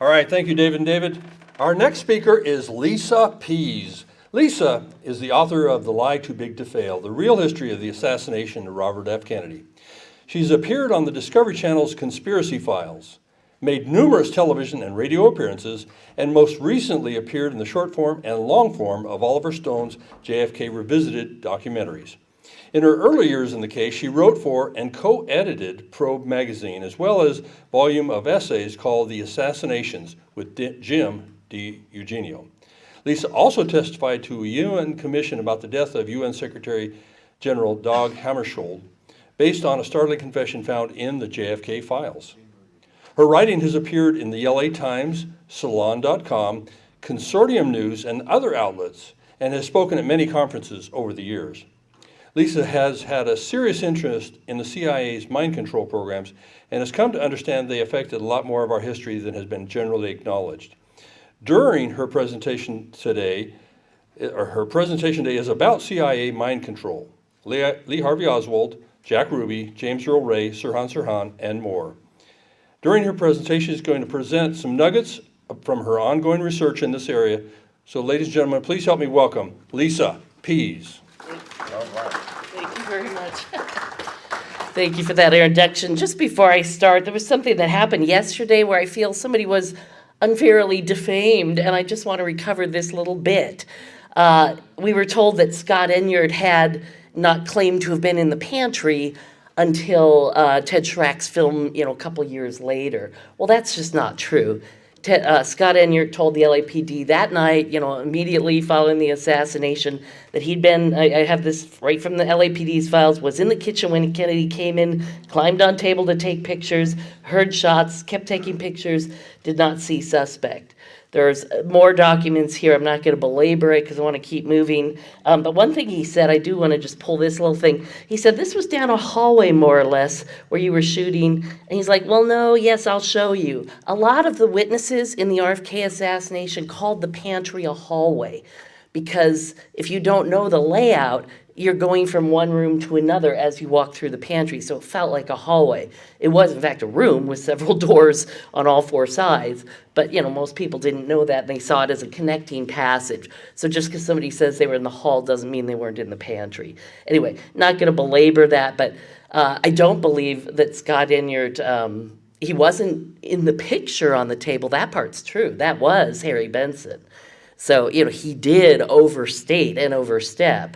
All right, thank you, David and David. Our next speaker is Lisa Pease. Lisa is the author of The Lie Too Big to Fail, the real history of the assassination of Robert F. Kennedy. She's appeared on the Discovery Channel's Conspiracy Files, made numerous television and radio appearances, and most recently appeared in the short form and long form of Oliver Stone's JFK Revisited documentaries. In her early years in the case, she wrote for and co-edited Probe magazine, as well as a volume of essays called The Assassinations with Jim DiEugenio. Lisa also testified to a UN commission about the death of UN Secretary General Dag Hammarskjöld, based on a startling confession found in the JFK files. Her writing has appeared in the LA Times, Salon.com, Consortium News, and other outlets, and has spoken at many conferences over the years. Lisa has had a serious interest in the CIA's mind control programs and has come to understand they affected a lot more of our history than has been generally acknowledged. During her presentation today, her presentation today is about CIA mind control. Lee Harvey Oswald, Jack Ruby, James Earl Ray, Sirhan Sirhan, and more. During her presentation, she's going to present some nuggets from her ongoing research in this area. So ladies and gentlemen, please help me welcome Lisa Pease. Thank you very much. Thank you for that introduction. Just before I start, there was something that happened yesterday where I feel somebody was unfairly defamed, and I just want to recover this little bit. We were told that Scott Enyart had not claimed to have been in the pantry until Ted Schrack's film, a couple years later. Well, that's just not true. Scott Enyart told the LAPD that night, immediately following the assassination, that he'd been, I have this right from the LAPD's files, was in the kitchen when Kennedy came in, climbed on table to take pictures, heard shots, kept taking pictures, did not see suspect. There's more documents here. I'm not going to belabor it because I want to keep moving. But one thing he said, I do want to just pull this little thing. He said, this was down a hallway, more or less, where you were shooting. And he's like, well, no, yes, I'll show you. A lot of the witnesses in the RFK assassination called the pantry a hallway because if you don't know the layout, you're going from one room to another as you walk through the pantry, so it felt like a hallway. It was, in fact, a room with several doors on all four sides, but most people didn't know that, and they saw it as a connecting passage. So just because somebody says they were in the hall doesn't mean they weren't in the pantry. Anyway, not going to belabor that, but I don't believe that Scott Enyart, he wasn't in the picture on the table. That part's true. That was Harry Benson. So, he did overstate and overstep.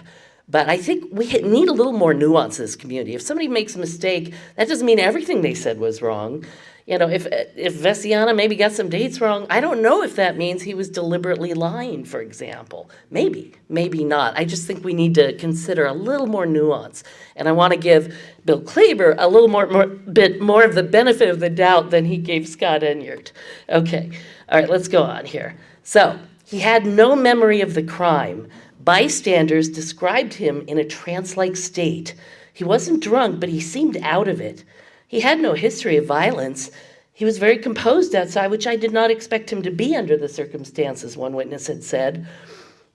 But I think we need a little more nuance in this community. If somebody makes a mistake, that doesn't mean everything they said was wrong. If Vesiana maybe got some dates wrong, I don't know if that means he was deliberately lying, for example. Maybe not. I just think we need to consider a little more nuance. And I want to give Bill Klaber a little bit more of the benefit of the doubt than he gave Scott Enyart. Okay, all right, let's go on here. So, he had no memory of the crime. Bystanders described him in a trance-like state. He wasn't drunk, but he seemed out of it. He had no history of violence. He was very composed outside, which I did not expect him to be under the circumstances, one witness had said.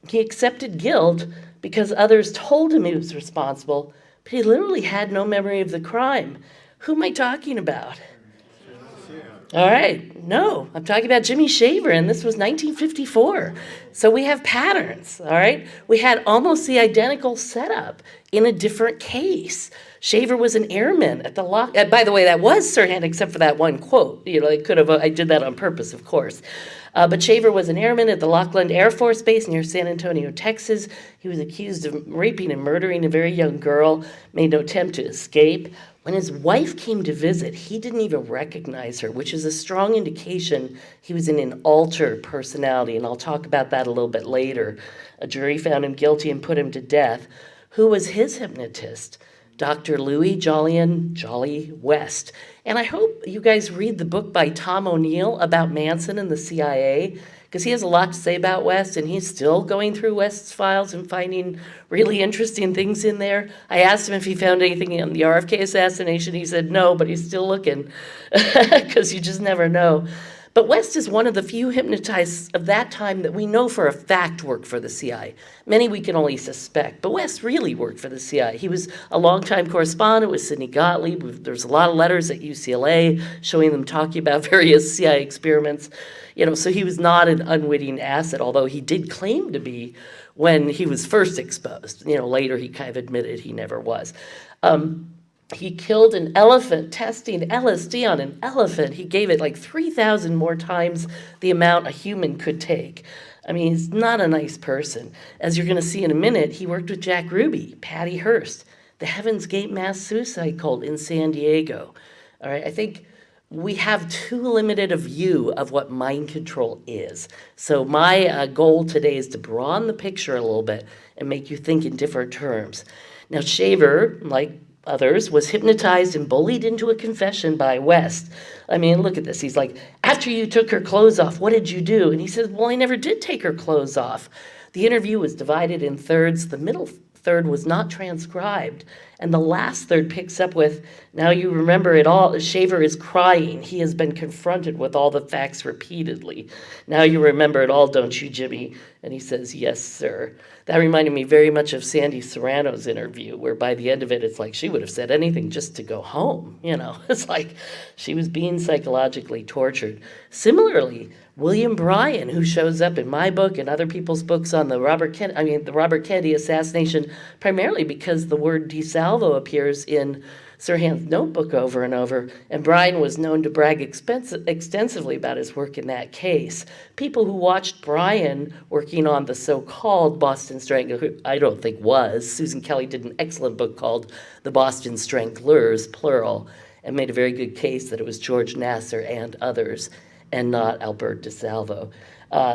He accepted guilt because others told him he was responsible, but he literally had no memory of the crime. Who am I talking about? All right, no, I'm talking about Jimmy Shaver, and this was 1954. So we have patterns, all right? We had almost the identical setup in a different case. Shaver was an airman at the lock. By the way, that was Sirhan, except for that one quote. I did that on purpose, of course. But Shaver was an airman at the Lockland Air Force Base near San Antonio, Texas. He was accused of raping and murdering a very young girl, made no attempt to escape. When his wife came to visit, he didn't even recognize her, which is a strong indication he was in an altered personality, and I'll talk about that a little bit later. A jury found him guilty and put him to death. Who was his hypnotist? Dr. Louis Jolly West. And I hope you guys read the book by Tom O'Neill about Manson and the CIA, because he has a lot to say about West, and he's still going through West's files and finding really interesting things in there. I asked him if he found anything on the RFK assassination. He said no, but he's still looking, because you just never know. But West is one of the few hypnotists of that time that we know for a fact worked for the CIA. Many we can only suspect, but West really worked for the CIA. He was a longtime correspondent with Sidney Gottlieb. There's a lot of letters at UCLA showing them talking about various CIA experiments. So he was not an unwitting asset, although he did claim to be when he was first exposed. Later he kind of admitted he never was. He killed an elephant testing LSD on an elephant. He gave it like 3,000 more times the amount a human could take. I mean, he's not a nice person. As you're going to see in a minute, he worked with Jack Ruby, Patty Hearst, the Heaven's Gate mass suicide cult in San Diego. All right, I think we have too limited a view of what mind control is. So my goal today is to broaden the picture a little bit and make you think in different terms. Now, Shaver, like others, was hypnotized and bullied into a confession by West. I mean, look at this. He's like, after you took her clothes off, what did you do? And he says, well, I never did take her clothes off. The interview was divided in thirds. The middle third was not transcribed. And the last third picks up with, now you remember it all. Shaver is crying. He has been confronted with all the facts repeatedly. Now you remember it all, don't you, Jimmy? And he says, yes, sir. That reminded me very much of Sandy Serrano's interview, where by the end of it, it's like she would have said anything just to go home. It's like she was being psychologically tortured. Similarly, William Bryan, who shows up in my book and other people's books on the Robert Kennedy assassination, primarily because the word DeSalvo appears in Sirhan's notebook over and over, and Bryan was known to brag extensively about his work in that case. People who watched Bryan working on the so-called Boston Strangler, who I don't think was, Susan Kelly did an excellent book called The Boston Stranglers, plural, and made a very good case that it was George Nasser and others, and not Albert DeSalvo.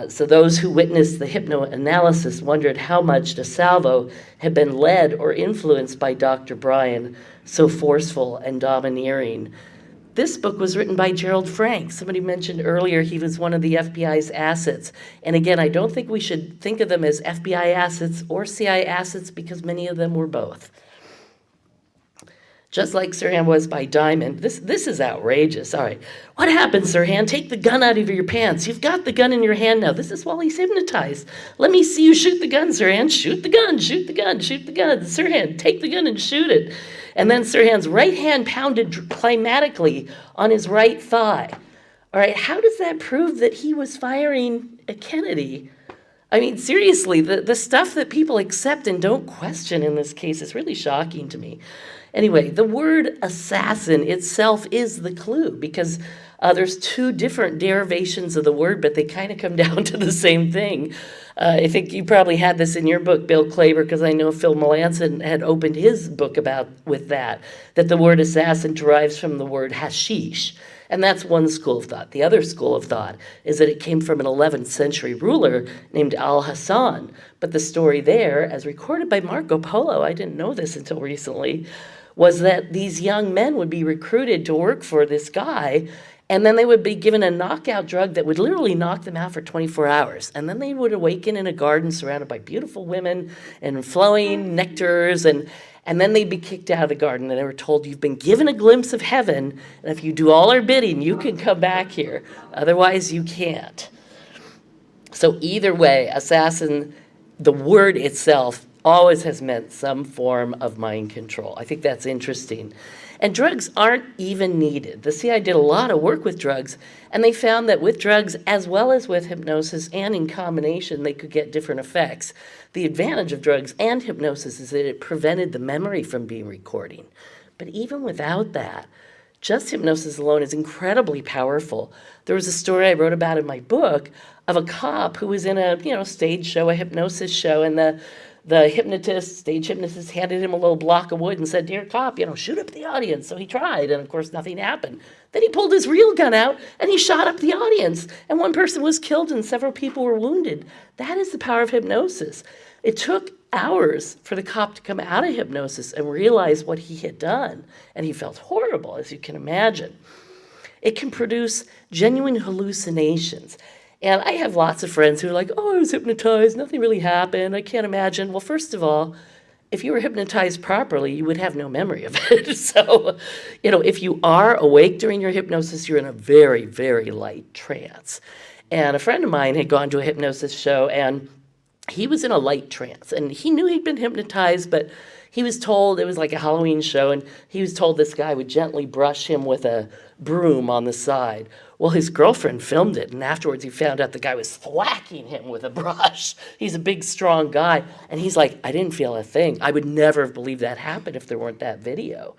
So those who witnessed the hypnoanalysis wondered how much DeSalvo had been led or influenced by Dr. Bryan, so forceful and domineering. This book was written by Gerald Frank. Somebody mentioned earlier he was one of the FBI's assets. And again, I don't think we should think of them as FBI assets or CIA assets because many of them were both. Just like Sirhan was by Diamond. This is outrageous. All right. What happened, Sirhan? Take the gun out of your pants. You've got the gun in your hand now. This is while he's hypnotized. Let me see you shoot the gun, Sirhan. Shoot the gun, shoot the gun, shoot the gun. Sirhan, take the gun and shoot it. And then Sirhan's right hand pounded climatically on his right thigh. All right. How does that prove that he was firing at Kennedy? I mean, seriously, the stuff that people accept and don't question in this case is really shocking to me. Anyway, the word assassin itself is the clue because there's two different derivations of the word, but they kind of come down to the same thing. I think you probably had this in your book, Bill Klaber, because I know Phil Melanson had opened his book with that the word assassin derives from the word hashish. And that's one school of thought. The other school of thought is that it came from an 11th century ruler named Al-Hassan. But the story there, as recorded by Marco Polo, I didn't know this until recently, was that these young men would be recruited to work for this guy, and then they would be given a knockout drug that would literally knock them out for 24 hours. And then they would awaken in a garden surrounded by beautiful women and flowing nectars, and then they'd be kicked out of the garden, and they were told, you've been given a glimpse of heaven, and if you do all our bidding, you can come back here. Otherwise, you can't. So either way, assassin, the word itself, always has meant some form of mind control. I think that's interesting. And drugs aren't even needed. The CIA did a lot of work with drugs, and they found that with drugs, as well as with hypnosis and in combination, they could get different effects. The advantage of drugs and hypnosis is that it prevented the memory from being recording. But even without that, just hypnosis alone is incredibly powerful. There was a story I wrote about in my book of a cop who was in a stage show, a hypnosis show, and the stage hypnotist handed him a little block of wood and said, dear cop, shoot up the audience. So he tried, and of course nothing happened. Then he pulled his real gun out, and he shot up the audience. And one person was killed, and several people were wounded. That is the power of hypnosis. It took hours for the cop to come out of hypnosis and realize what he had done. And he felt horrible, as you can imagine. It can produce genuine hallucinations. And I have lots of friends who are like, oh, I was hypnotized, nothing really happened, I can't imagine. Well, first of all, if you were hypnotized properly, you would have no memory of it. So, if you are awake during your hypnosis, you're in a very, very light trance. And a friend of mine had gone to a hypnosis show, and he was in a light trance, and he knew he'd been hypnotized, but he was told, it was like a Halloween show, and he was told this guy would gently brush him with a broom on the side. Well, his girlfriend filmed it, and afterwards he found out the guy was thwacking him with a brush. He's a big, strong guy, and he's like, I didn't feel a thing. I would never have believed that happened if there weren't that video.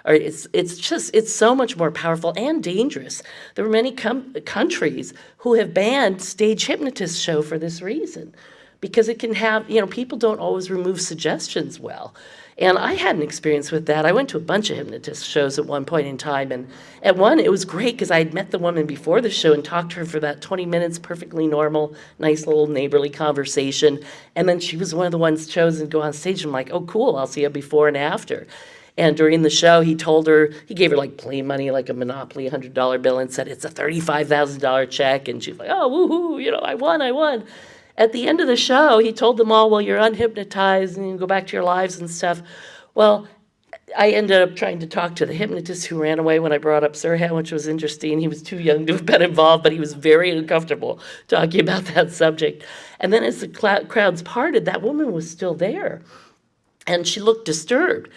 All right, it's so much more powerful and dangerous. There are many countries who have banned stage hypnotist show for this reason, because it can have, people don't always remove suggestions well. And I had an experience with that. I went to a bunch of hypnotist shows at one point in time, and at one, it was great because I had met the woman before the show and talked to her for about 20 minutes, perfectly normal, nice little neighborly conversation. And then she was one of the ones chosen to go on stage. I'm like, oh, cool, I'll see you before and after. And during the show, he gave her like play money, like a Monopoly $100 bill, and said, it's a $35,000 check. And she's like, oh, woohoo, I won. At the end of the show, he told them all, well, you're unhypnotized and you can go back to your lives and stuff. Well, I ended up trying to talk to the hypnotist who ran away when I brought up Sirhan, which was interesting. He was too young to have been involved, but he was very uncomfortable talking about that subject. And then as the crowds parted, that woman was still there. And she looked disturbed.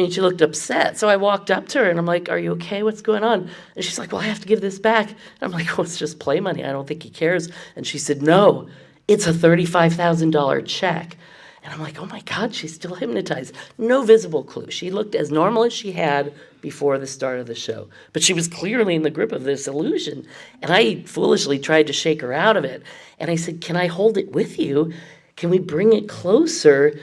She looked upset. So I walked up to her and I'm like, are you okay? What's going on? And she's like, well, I have to give this back. And I'm like, well, it's just play money. I don't think he cares. And she said, no, it's a $35,000 check. And I'm like, oh my God, she's still hypnotized. No visible clue. She looked as normal as she had before the start of the show. But she was clearly in the grip of this illusion. And I foolishly tried to shake her out of it. And I said, can I hold it with you? Can we bring it closer?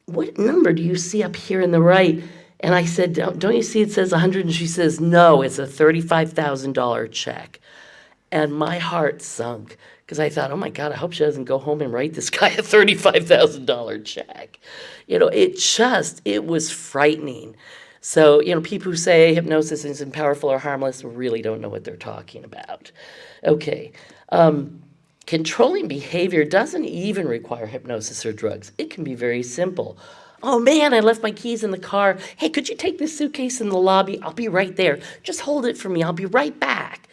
What number do you see up here in the right? And I said, don't you see it says 100? And she says, no, it's a $35,000 check. And my heart sunk because I thought, oh my God, I hope she doesn't go home and write this guy a $35,000 check. It was frightening. So, people who say hypnosis isn't powerful or harmless really don't know what they're talking about. Okay. Controlling behavior doesn't even require hypnosis or drugs. It can be very simple. Oh man, I left my keys in the car. Hey, could you take this suitcase in the lobby? I'll be right there. Just hold it for me. I'll be right back.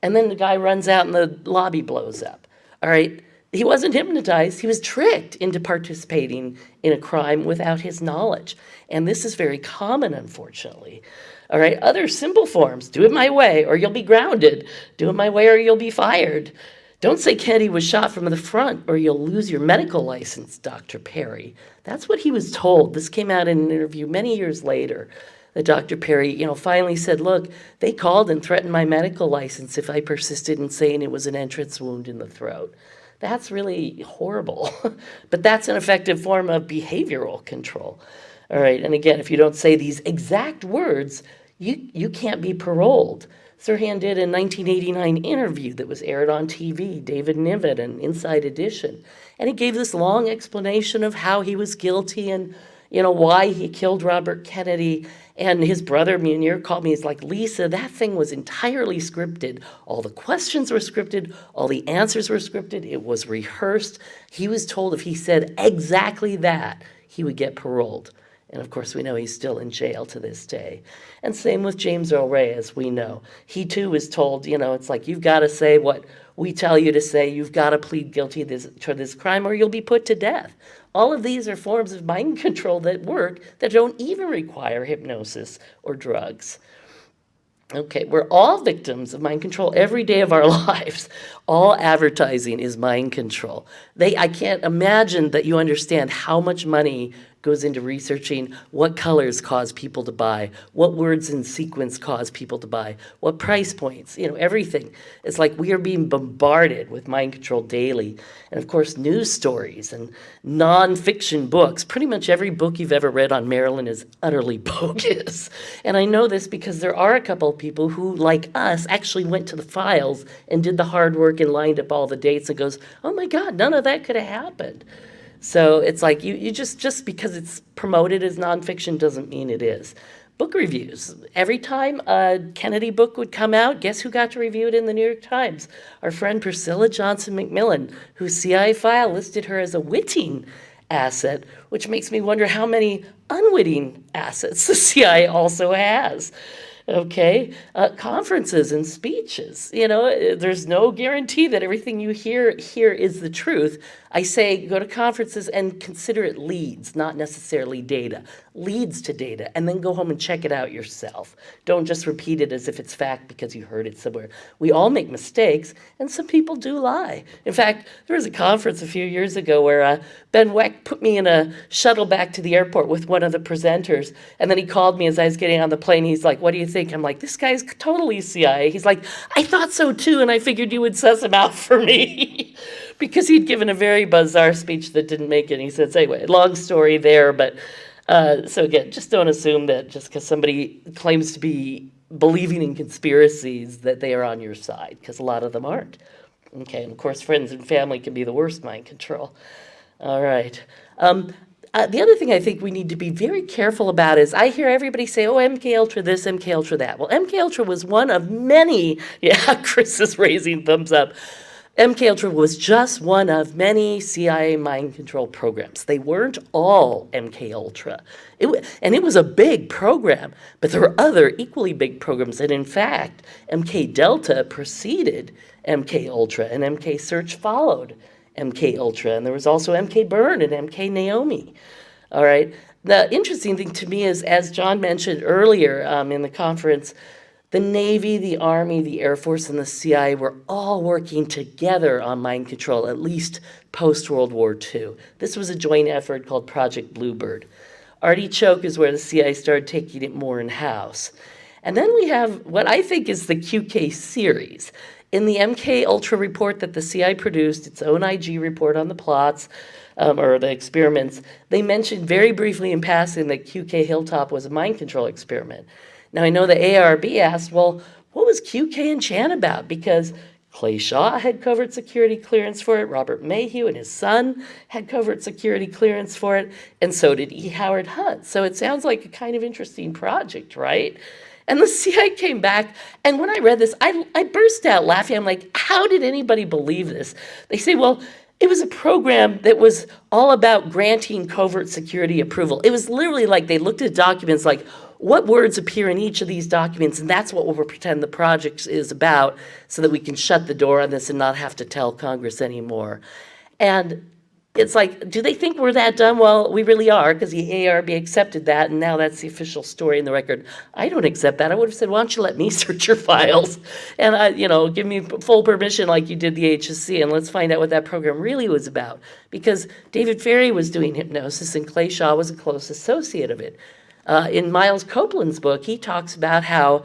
And then the guy runs out and the lobby blows up. All right. He wasn't hypnotized. He was tricked into participating in a crime without his knowledge. And this is very common, unfortunately. All right. Other simple forms. Do it my way or you'll be grounded. Do it my way or you'll be fired. Don't say Kennedy was shot from the front or you'll lose your medical license, Dr. Perry. That's what he was told. This came out in an interview many years later. That Dr. Perry, finally said, look, they called and threatened my medical license if I persisted in saying it was an entrance wound in the throat. That's really horrible. But that's an effective form of behavioral control. All right, and again, if you don't say these exact words, you can't be paroled. Sirhan did a 1989 interview that was aired on TV, David Niven, an Inside Edition. And he gave this long explanation of how he was guilty and why he killed Robert Kennedy. And his brother Munir called me. He's like, Lisa, that thing was entirely scripted. All the questions were scripted. All the answers were scripted. It was rehearsed. He was told if he said exactly that, he would get paroled. And of course, we know he's still in jail to this day. And same with James Earl Ray, as we know. He too was told, it's like, you've got to say what we tell you to say. You've got to plead guilty to this crime or you'll be put to death. All of these are forms of mind control that work that don't even require hypnosis or drugs. Okay, we're all victims of mind control every day of our lives. All advertising is mind control. I can't imagine that you understand how much money goes into researching what colors cause people to buy, what words in sequence cause people to buy, what price points, everything. It's like we are being bombarded with mind control daily. And of course, news stories and nonfiction books. Pretty much every book you've ever read on Maryland is utterly bogus. And I know this because there are a couple of people who, like us, actually went to the files and did the hard work and lined up all the dates and goes, oh my God, none of that could have happened. So it's like you just because it's promoted as nonfiction doesn't mean it is. Book reviews. Every time a Kennedy book would come out, guess who got to review it in the New York Times? Our friend Priscilla Johnson McMillan, whose CIA file listed her as a witting asset, which makes me wonder how many unwitting assets the CIA also has. Okay, conferences and speeches. There's no guarantee that everything you hear here is the truth. I say go to conferences and consider it leads, not necessarily data. Leads to data, and then go home and check it out yourself. Don't just repeat it as if it's fact because you heard it somewhere. We all make mistakes, and some people do lie. In fact, there was a conference a few years ago where Ben Weck put me in a shuttle back to the airport with one of the presenters, and then he called me as I was getting on the plane. He's like, "What do you think?" I'm like, "This guy's totally CIA." He's like, "I thought so too, and I figured you would suss him out for me." Because he'd given a very bizarre speech that didn't make any sense. Anyway, long story there, but so again, just don't assume that just because somebody claims to be believing in conspiracies that they are on your side, because a lot of them aren't. Okay, and of course, friends and family can be the worst mind control. All right. The other thing I think we need to be very careful about is I hear everybody say, "Oh, MK Ultra this, MK Ultra that." Well, MK Ultra was one of many. Yeah, Chris is raising thumbs up. MK Ultra was just one of many CIA mind control programs. They weren't all MK Ultra. And it was a big program, but there were other equally big programs. And in fact, MK Delta preceded MK Ultra, and MK Search followed MK Ultra. And there was also MK Burn and MK Naomi. All right. The interesting thing to me is, as John mentioned earlier in the conference, the Navy, the Army, the Air Force, and the CIA were all working together on mind control, at least post-World War II. This was a joint effort called Project Bluebird. Artichoke is where the CIA started taking it more in-house. And then we have what I think is the QK series. In the MK Ultra report that the CIA produced, its own IG report on the plots, or the experiments, they mentioned very briefly in passing that QK Hilltop was a mind control experiment. Now, I know the ARB asked, well, what was QK and Chan about? Because Clay Shaw had covert security clearance for it, Robert Mayhew and his son had covert security clearance for it, and so did E. Howard Hunt. So it sounds like a kind of interesting project, right? And the CIA came back, and when I read this, I burst out laughing. I'm like, how did anybody believe this? They say, well, it was a program that was all about granting covert security approval. It was literally like they looked at documents like, what words appear in each of these documents, and that's what we'll pretend the project is about so that we can shut the door on this and not have to tell Congress anymore. And it's like, do they think we're that dumb? Well, we really are, because the ARB accepted that, and now that's the official story in the record. I don't accept that. I would have said, why don't you let me search your files and, give me full permission like you did the HSC, and let's find out what that program really was about. Because David Ferry was doing hypnosis, and Clay Shaw was a close associate of it. In Miles Copeland's book, he talks about how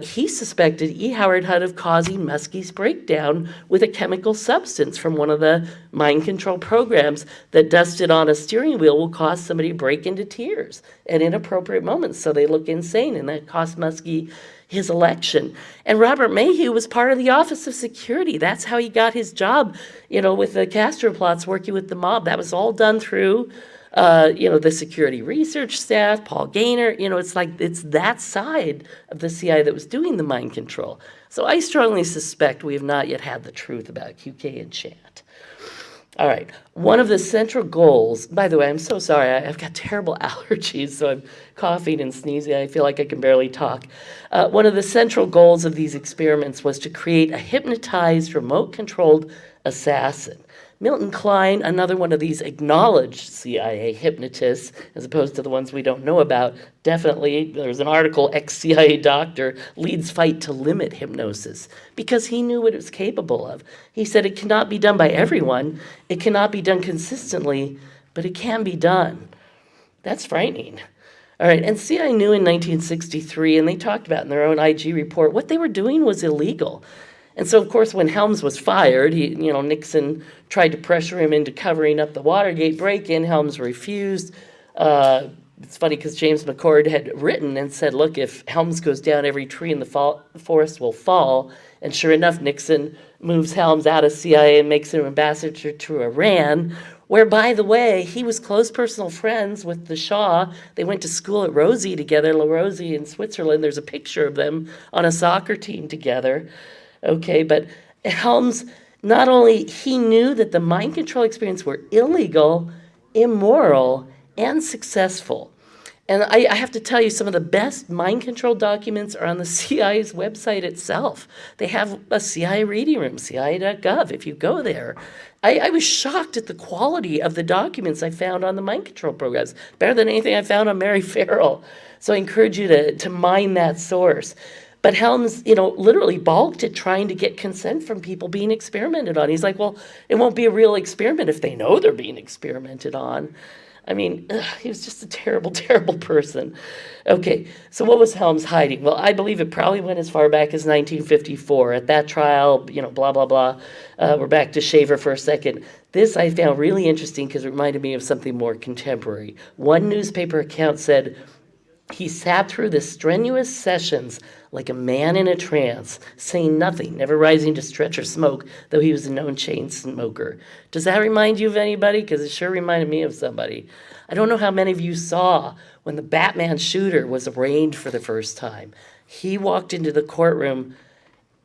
he suspected E. Howard Hunt of causing Muskie's breakdown with a chemical substance from one of the mind control programs that dusted on a steering wheel will cause somebody to break into tears at inappropriate moments so they look insane, and that cost Muskie his election. And Robert Mayhew was part of the Office of Security. That's how he got his job, with the Castro plots, working with the mob. That was all done through the security research staff, Paul Gaynor, it's that side of the CIA that was doing the mind control. So I strongly suspect we have not yet had the truth about QK and Chant. All right, one of the central goals, by the way, I'm so sorry, I've got terrible allergies, so I'm coughing and sneezing, I feel like I can barely talk. One of the central goals of these experiments was to create a hypnotized, remote-controlled assassin. Milton Klein, another one of these acknowledged CIA hypnotists, as opposed to the ones we don't know about, definitely, there's an article, ex-CIA doctor leads fight to limit hypnosis, because he knew what it was capable of. He said it cannot be done by everyone, it cannot be done consistently, but it can be done. That's frightening. All right, and CIA knew in 1963, and they talked about in their own IG report, what they were doing was illegal. And so, of course, when Helms was fired, Nixon tried to pressure him into covering up the Watergate break-in. Helms refused. It's funny because James McCord had written and said, look, if Helms goes down, every tree in the forest will fall. And sure enough, Nixon moves Helms out of CIA and makes him ambassador to Iran, where, by the way, he was close personal friends with the Shah. They went to school at Rosie together, La Rosie in Switzerland. There's a picture of them on a soccer team together. Okay, but Helms, not only he knew that the mind control experiments were illegal, immoral, and successful. And I have to tell you, some of the best mind control documents are on the CIA's website itself. They have a CIA reading room, CIA.gov, if you go there. I was shocked at the quality of the documents I found on the mind control programs, better than anything I found on Mary Farrell. So I encourage you to mine that source. But Helms, literally balked at trying to get consent from people being experimented on. He's like, well, it won't be a real experiment if they know they're being experimented on. I mean, he was just a terrible, terrible person. Okay, so what was Helms hiding? Well, I believe it probably went as far back as 1954. At that trial, blah, blah, blah. We're back to Shaver for a second. This I found really interesting because it reminded me of something more contemporary. One newspaper account said, he sat through the strenuous sessions like a man in a trance, saying nothing, never rising to stretch or smoke, though he was a known chain smoker. Does that remind you of anybody? Because it sure reminded me of somebody. I don't know how many of you saw when the Batman shooter was arraigned for the first time. He walked into the courtroom,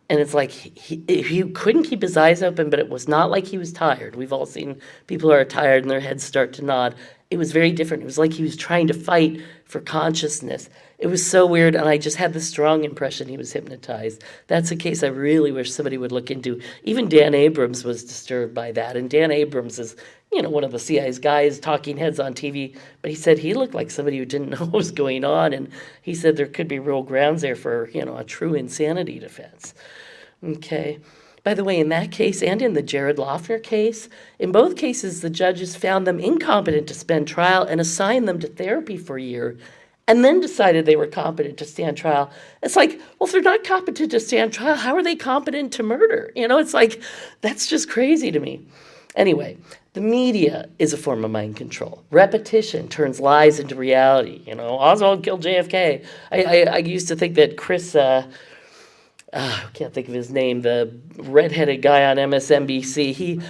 and it's like he couldn't keep his eyes open, but it was not like he was tired. We've all seen people who are tired and their heads start to nod. It was very different. It was like he was trying to fight for consciousness. It was so weird, and I just had the strong impression he was hypnotized. That's a case I really wish somebody would look into. Even Dan Abrams was disturbed by that, and Dan Abrams is, one of the CIA's guys, talking heads on TV, but he said he looked like somebody who didn't know what was going on, and he said there could be real grounds there for, a true insanity defense. Okay. By the way, in that case and in the Jared Loughner case, in both cases, the judges found them incompetent to spend trial and assigned them to therapy for a year, and then decided they were competent to stand trial. It's like, well, if they're not competent to stand trial, how are they competent to murder? It's like, that's just crazy to me. Anyway, the media is a form of mind control. Repetition turns lies into reality. Oswald killed JFK. I used to think that Chris... I can't think of his name, the redheaded guy on MSNBC.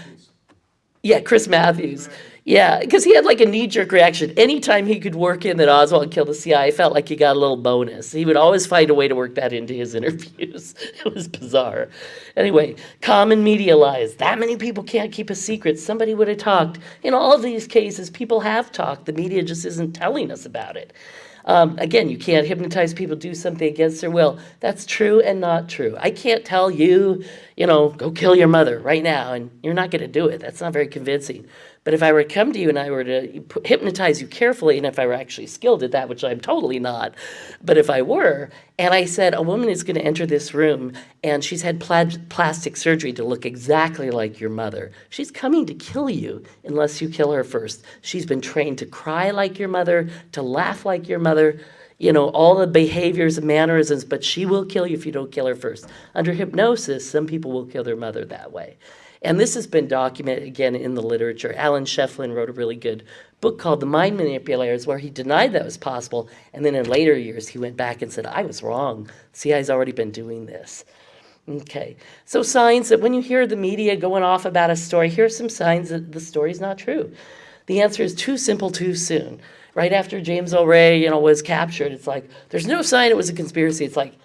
Chris Matthews. Yeah, because he had like a knee-jerk reaction. Anytime he could work in that Oswald killed the CIA, I felt like he got a little bonus. He would always find a way to work that into his interviews. It was bizarre. Anyway, common media lies. That many people can't keep a secret. Somebody would have talked. In all of these cases, people have talked. The media just isn't telling us about it. Again, you can't hypnotize people to do something against their will. That's true and not true. I can't tell you, go kill your mother right now, and you're not going to do it. That's not very convincing. But if I were to come to you and I were to hypnotize you carefully, and if I were actually skilled at that, which I'm totally not, but if I were, and I said, a woman is going to enter this room, and she's had plastic surgery to look exactly like your mother. She's coming to kill you unless you kill her first. She's been trained to cry like your mother, to laugh like your mother, all the behaviors and mannerisms, but she will kill you if you don't kill her first. Under hypnosis, some people will kill their mother that way. And this has been documented, again, in the literature. Alan Shefflin wrote a really good book called The Mind Manipulators, where he denied that was possible. And then in later years, he went back and said, I was wrong. CIA's already been doing this. Okay, so signs that when you hear the media going off about a story, here are some signs that the story's not true. The answer is too simple too soon. Right after James O'Reilly, was captured, it's like, there's no sign it was a conspiracy. It's like,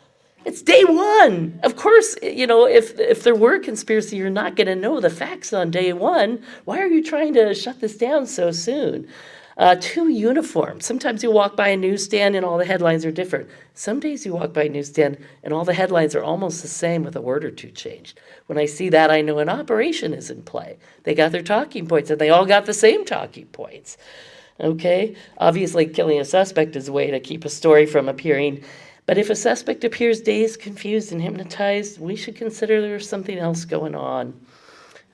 it's day one. Of course, if there were a conspiracy, you're not going to know the facts on day one. Why are you trying to shut this down so soon? Too uniform. Sometimes you walk by a newsstand and all the headlines are different. Some days you walk by a newsstand and all the headlines are almost the same with a word or two changed. When I see that, I know an operation is in play. They got their talking points and they all got the same talking points. Okay? Obviously, killing a suspect is a way to keep a story from appearing. But if a suspect appears dazed, confused, and hypnotized, we should consider there's something else going on.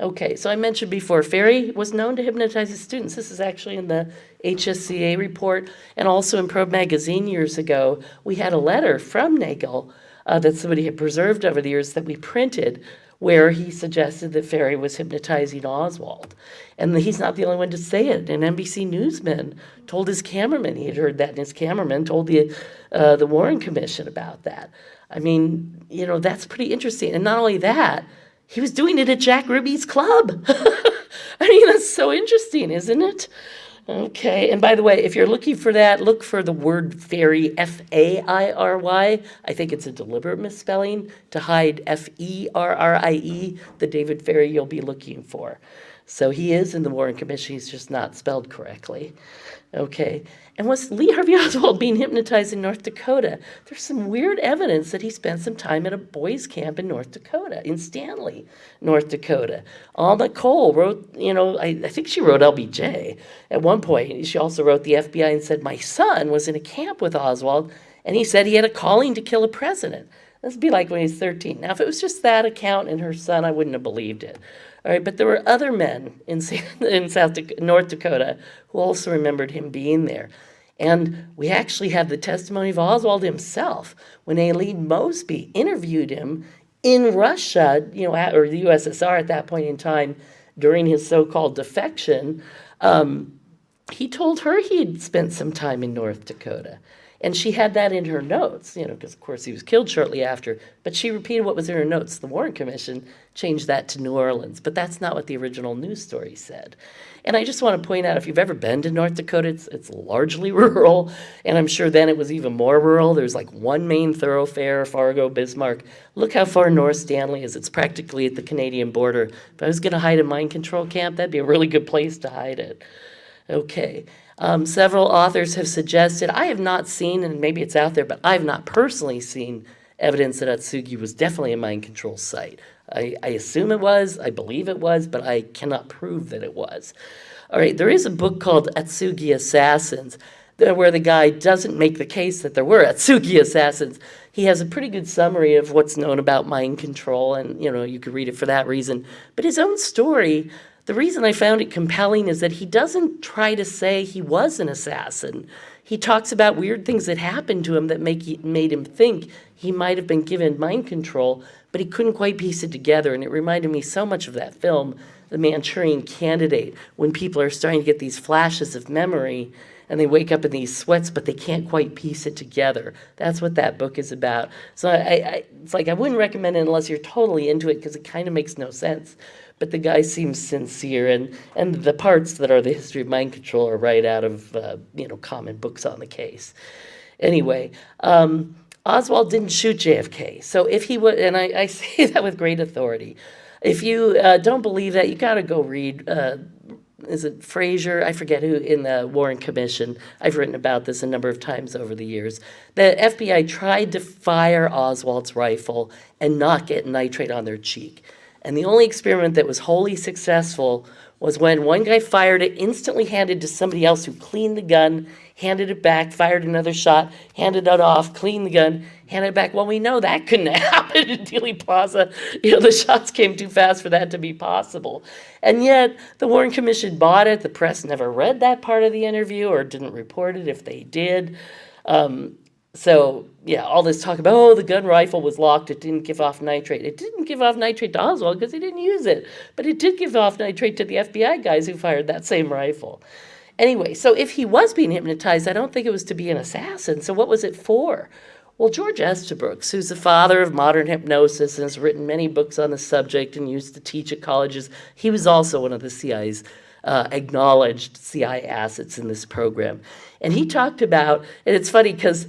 Okay, so I mentioned before, Ferry was known to hypnotize his students. This is actually in the HSCA report, and also in Probe magazine years ago, we had a letter from Nagel that somebody had preserved over the years that we printed, where he suggested that Ferry was hypnotizing Oswald. And he's not the only one to say it. An NBC newsman told his cameraman he had heard that, and his cameraman told the Warren Commission about that. I mean, that's pretty interesting. And not only that, he was doing it at Jack Ruby's club. I mean, that's so interesting, isn't it? Okay, and by the way, if you're looking for that, look for the word Fairy, F-A-I-R-Y. I think it's a deliberate misspelling to hide F-E-R-R-I-E, the David Ferry you'll be looking for. So he is in the Warren Commission, he's just not spelled correctly. Okay, and was Lee Harvey Oswald being hypnotized in North Dakota? There's some weird evidence that he spent some time at a boys' camp in North Dakota, in Stanley, North Dakota. Alma Cole wrote, I think she wrote LBJ at one point. She also wrote the FBI and said, my son was in a camp with Oswald, and he said he had a calling to kill a president. This would be like when he was 13. Now, if it was just that account and her son, I wouldn't have believed it. All right, but there were other men in North Dakota who also remembered him being there. And we actually have the testimony of Oswald himself when Aileen Mosby interviewed him in Russia, or the USSR at that point in time, during his so-called defection. He told her he had spent some time in North Dakota. And she had that in her notes, because of course he was killed shortly after, but she repeated what was in her notes. The Warren Commission changed that to New Orleans, but that's not what the original news story said. And I just want to point out, if you've ever been to North Dakota, it's largely rural, and I'm sure then it was even more rural. There's like one main thoroughfare, Fargo, Bismarck. Look how far north Stanley is. It's practically at the Canadian border. If I was going to hide a mind control camp, that'd be a really good place to hide it. Okay. Several authors have suggested, I have not seen, and maybe it's out there, but I have not personally seen evidence that Atsugi was definitely a mind control site. I assume it was, I believe it was, but I cannot prove that it was. All right, there is a book called Atsugi Assassins, where the guy doesn't make the case that there were Atsugi assassins. He has a pretty good summary of what's known about mind control, and you could read it for that reason. But his own story, the reason I found it compelling is that he doesn't try to say he was an assassin. He talks about weird things that happened to him that made him think he might have been given mind control, but he couldn't quite piece it together. And it reminded me so much of that film, The Manchurian Candidate, when people are starting to get these flashes of memory and they wake up in these sweats, but they can't quite piece it together. That's what that book is about. So it's like I wouldn't recommend it unless you're totally into it, because it kind of makes no sense. But the guy seems sincere, and the parts that are the history of mind control are right out of common books on the case. Anyway, Oswald didn't shoot JFK. So if he would, and I say that with great authority, if you don't believe that, you got to go read. Is it Frazier? I forget who in the Warren Commission. I've written about this a number of times over the years. The FBI tried to fire Oswald's rifle and not get nitrate on their cheek. And the only experiment that was wholly successful was when one guy fired it, instantly handed to somebody else who cleaned the gun, handed it back, fired another shot, handed it off, cleaned the gun, handed it back. Well, we know that couldn't happen in Dealey Plaza. The shots came too fast for that to be possible. And yet, the Warren Commission bought it. The press never read that part of the interview or didn't report it if they did. So, all this talk about, the gun rifle was locked, it didn't give off nitrate. It didn't give off nitrate to Oswald because he didn't use it. But it did give off nitrate to the FBI guys who fired that same rifle. Anyway, so if he was being hypnotized, I don't think it was to be an assassin. So what was it for? Well, George Estabrooks, who's the father of modern hypnosis and has written many books on the subject and used to teach at colleges, he was also one of the CIA's acknowledged CIA assets in this program. And he talked about, and it's funny because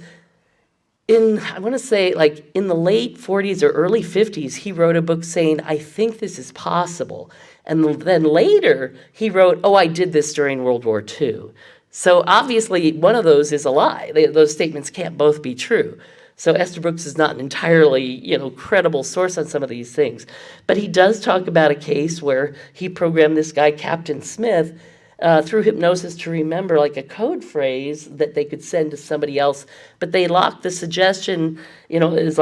I want to say, in the late 40s or early 50s, he wrote a book saying, I think this is possible. And then later, he wrote, I did this during World War II. So obviously, one of those is a lie. Those statements can't both be true. So Estabrooks is not an entirely, credible source on some of these things. But he does talk about a case where he programmed this guy, Captain Smith, through hypnosis to remember a code phrase that they could send to somebody else, but they locked the suggestion, it's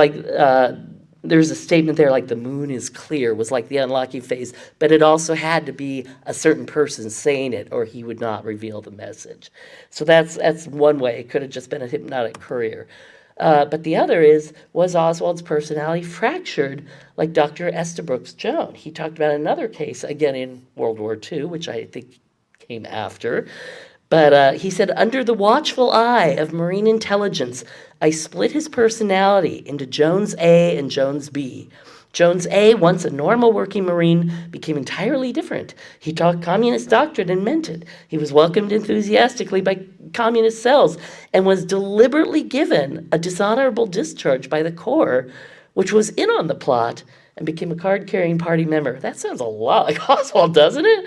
there's a statement there the moon is clear was the unlocking phase, but it also had to be a certain person saying it or he would not reveal the message. So that's one way. It could have just been a hypnotic courier. But the other was Oswald's personality fractured like Dr. Estabrooks Jones? He talked about another case, again in World War II, which I think came after. But he said, under the watchful eye of Marine intelligence, I split his personality into Jones A and Jones B. Jones A, once a normal working Marine, became entirely different. He taught communist doctrine and meant it. He was welcomed enthusiastically by communist cells and was deliberately given a dishonorable discharge by the Corps, which was in on the plot, and became a card-carrying party member. That sounds a lot like Oswald, doesn't it?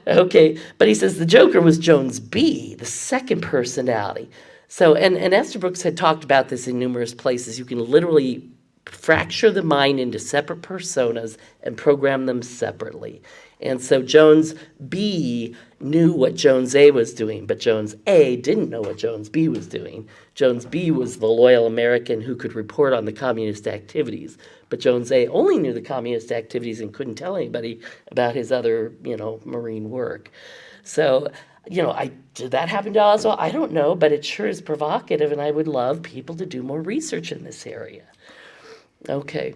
Okay, but he says the Joker was Jones B, the second personality. So, and Esther Brooks had talked about this in numerous places. You can literally fracture the mind into separate personas and program them separately. And so Jones B knew what Jones A was doing, but Jones A didn't know what Jones B was doing. Jones B was the loyal American who could report on the communist activities, but Jones A only knew the communist activities and couldn't tell anybody about his other, Marine work. So, did that happen to Oswald? I don't know, but it sure is provocative, and I would love people to do more research in this area. Okay.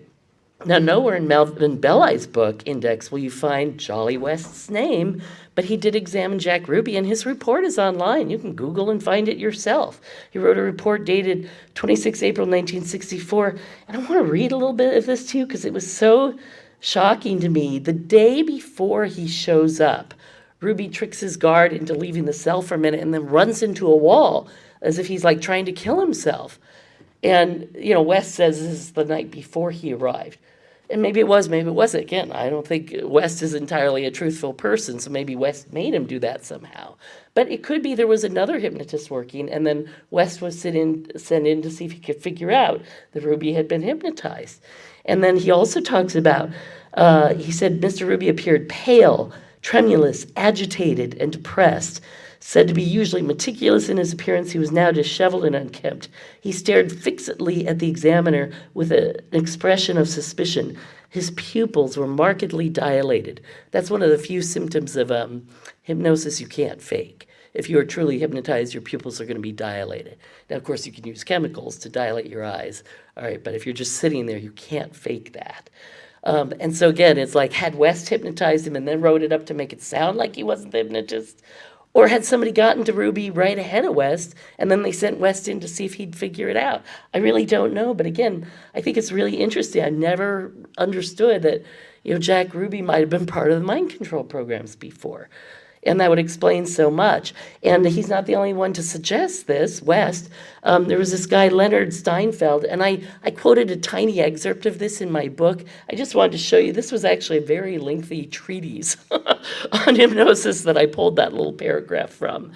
Now, nowhere in Melvin Belli's book index will you find Jolly West's name, but he did examine Jack Ruby, and his report is online. You can Google and find it yourself. He wrote a report dated 26 April 1964, and I want to read a little bit of this to you because it was so shocking to me. The day before he shows up, Ruby tricks his guard into leaving the cell for a minute and then runs into a wall as if he's like trying to kill himself. And, West says this is the night before he arrived. And maybe it was, maybe it wasn't. Again, I don't think West is entirely a truthful person, so maybe West made him do that somehow. But it could be there was another hypnotist working, and then West was sent in to see if he could figure out that Ruby had been hypnotized. And then he also talks about, he said Mr. Ruby appeared pale, tremulous, agitated, and depressed. Said to be usually meticulous in his appearance, he was now disheveled and unkempt. He stared fixedly at the examiner with an expression of suspicion. His pupils were markedly dilated. That's one of the few symptoms of hypnosis you can't fake. If you are truly hypnotized, your pupils are going to be dilated. Now, of course, you can use chemicals to dilate your eyes. All right, but if you're just sitting there, you can't fake that. And so again, it's like, had West hypnotized him and then wrote it up to make it sound like he wasn't the hypnotist? Or had somebody gotten to Ruby right ahead of West, and then they sent West in to see if he'd figure it out? I really don't know, but again, I think it's really interesting. I never understood that, Jack Ruby might have been part of the mind control programs before. And that would explain so much. And he's not the only one to suggest this, West. There was this guy, Leonard Steinfeld, and I quoted a tiny excerpt of this in my book. I just wanted to show you, this was actually a very lengthy treatise on hypnosis that I pulled that little paragraph from.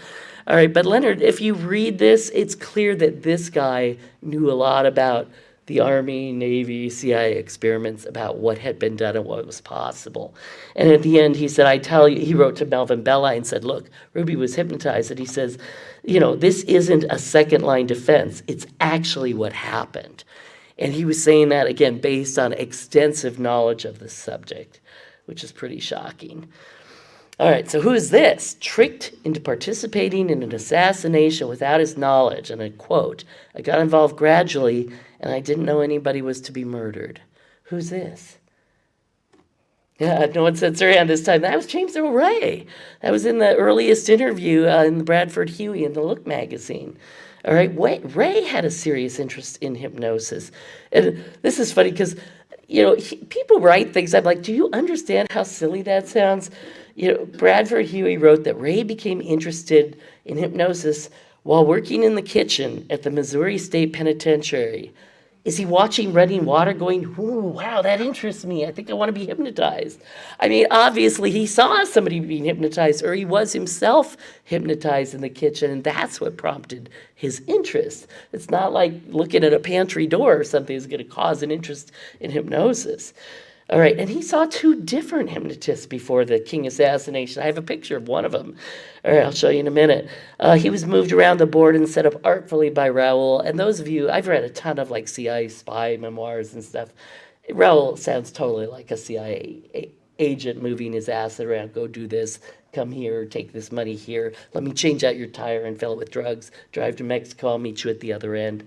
All right, but Leonard, if you read this, it's clear that this guy knew a lot about the Army, Navy, CIA experiments about what had been done and what was possible. And at the end, he said, he wrote to Melvin Belli and said, look, Ruby was hypnotized. And he says, this isn't a second line defense. It's actually what happened. And he was saying that, again, based on extensive knowledge of the subject, which is pretty shocking. All right, so who is this? Tricked into participating in an assassination without his knowledge. And I quote, I got involved gradually, and I didn't know anybody was to be murdered. Who's this? Yeah, no one said her hand this time. That was James Earl Ray. That was in the earliest interview in the Bradford Huey in the Look magazine. All right, Ray had a serious interest in hypnosis. And this is funny because, people write things. I'm like, do you understand how silly that sounds? Bradford Huey wrote that Ray became interested in hypnosis while working in the kitchen at the Missouri State Penitentiary. Is he watching running water going, ooh, wow, that interests me. I think I want to be hypnotized. I mean, obviously he saw somebody being hypnotized, or he was himself hypnotized in the kitchen, and that's what prompted his interest. It's not like looking at a pantry door or something is going to cause an interest in hypnosis. All right, and he saw two different hypnotists before the King assassination. I have a picture of one of them. All right, I'll show you in a minute. He was moved around the board and set up artfully by Raoul. And those of you, I've read a ton of CIA spy memoirs and stuff. Raoul sounds totally like a CIA agent moving his ass around. Go do this, come here, take this money here. Let me change out your tire and fill it with drugs. Drive to Mexico, I'll meet you at the other end.